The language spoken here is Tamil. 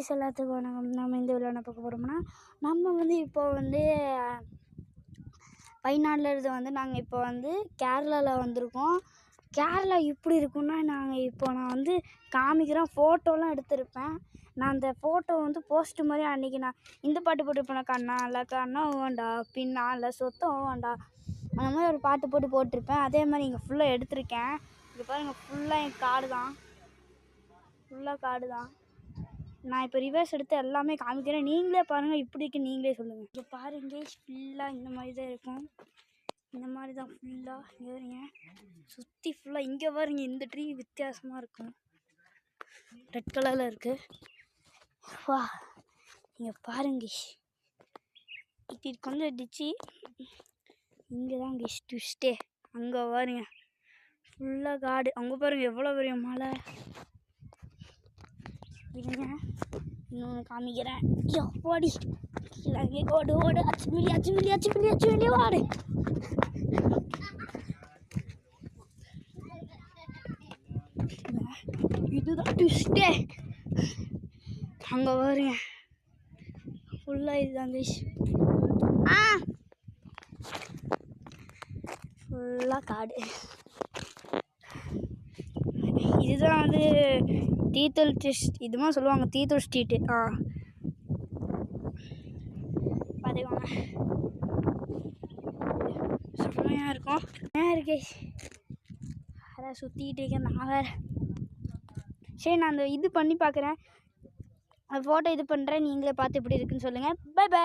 கைஸ் எல்லாத்துக்கும் வணக்கம். நம்ம இந்த வீடியோ என்ன பார்க்க போகிறோம்னா, நம்ம வந்து இப்போ வந்து வயநாட்டில் இருந்து வந்து நாங்கள் இப்போ வந்து கேரளாவில் வந்திருக்கோம். கேரளா எப்படி இருக்குன்னா, நான் வந்து காமிக்கிறேன். ஃபோட்டோலாம் எடுத்திருப்பேன். நான் அந்த ஃபோட்டோ வந்து போஸ்ட் மாதிரி அன்றைக்கி நான் இந்த பாட்டு போட்டிருப்பேன், கண்ணா இல்லை கண்ணா வேண்டா பின்னா இல்லை சொத்தம் வேண்டா, அந்த மாதிரி ஒரு பாட்டு போட்டிருப்பேன். அதே மாதிரி இங்கே ஃபுல்லாக எடுத்திருக்கேன். இங்கே பாருங்கள், ஃபுல்லாக என் காடு தான், ஃபுல்லாக காடு தான். நான் இப்போ ரிவர்ஸ் எடுத்து எல்லாமே காமிக்கிறேன். நீங்களே பாருங்கள் இப்படி இருக்கு, நீங்களே சொல்லுங்கள். இங்கே பாருங்க, ஃபுல்லாக இந்த மாதிரி தான் இருக்கும். இந்த மாதிரி தான் ஃபுல்லாக இங்கே வருங்க, சுற்றி ஃபுல்லாக இங்கே பாருங்க. இந்த ட்ரீ வித்தியாசமாக இருக்கும், ரெட் கலரில் இருக்குது. வா, இங்கே பாருங்க, இப்படி கொஞ்சம் டிச்சி இங்கே தான் ட்விஸ்டே. அங்கே பாருங்க, ஃபுல்லாக காடு. அங்கே பாருங்கள் எவ்வளோ பெரிய மலை. இருங்க, இன்னொன்று காமிக்கிறேன். ஓடி கீழே ஓடு ஓடு, அச்சு மில்லி ஓடு. இதுதான் ட்விஸ்டே. அங்கே பாருங்க, ஃபுல்லாக இதுதான் கைஸ். ஃபுல்லாக காடு. இதுதான் வந்து தீத்தல் இதுமா சொல்லுவாங்க, தீத்தல் ஸ்ட்ரீட்டு. பார்த்துக்கோங்க, செம்மையாக இருக்கும். இருக்கே, அதான் சுற்றிக்கிட்டு இருக்கேன் நான் வேறு. சரி, நான் அந்த இது பண்ணி பார்க்குறேன், அந்த ஃபோட்டோ இது பண்ணுறேன். நீங்களே பார்த்து எப்படி இருக்குன்னு சொல்லுங்கள். Bye by.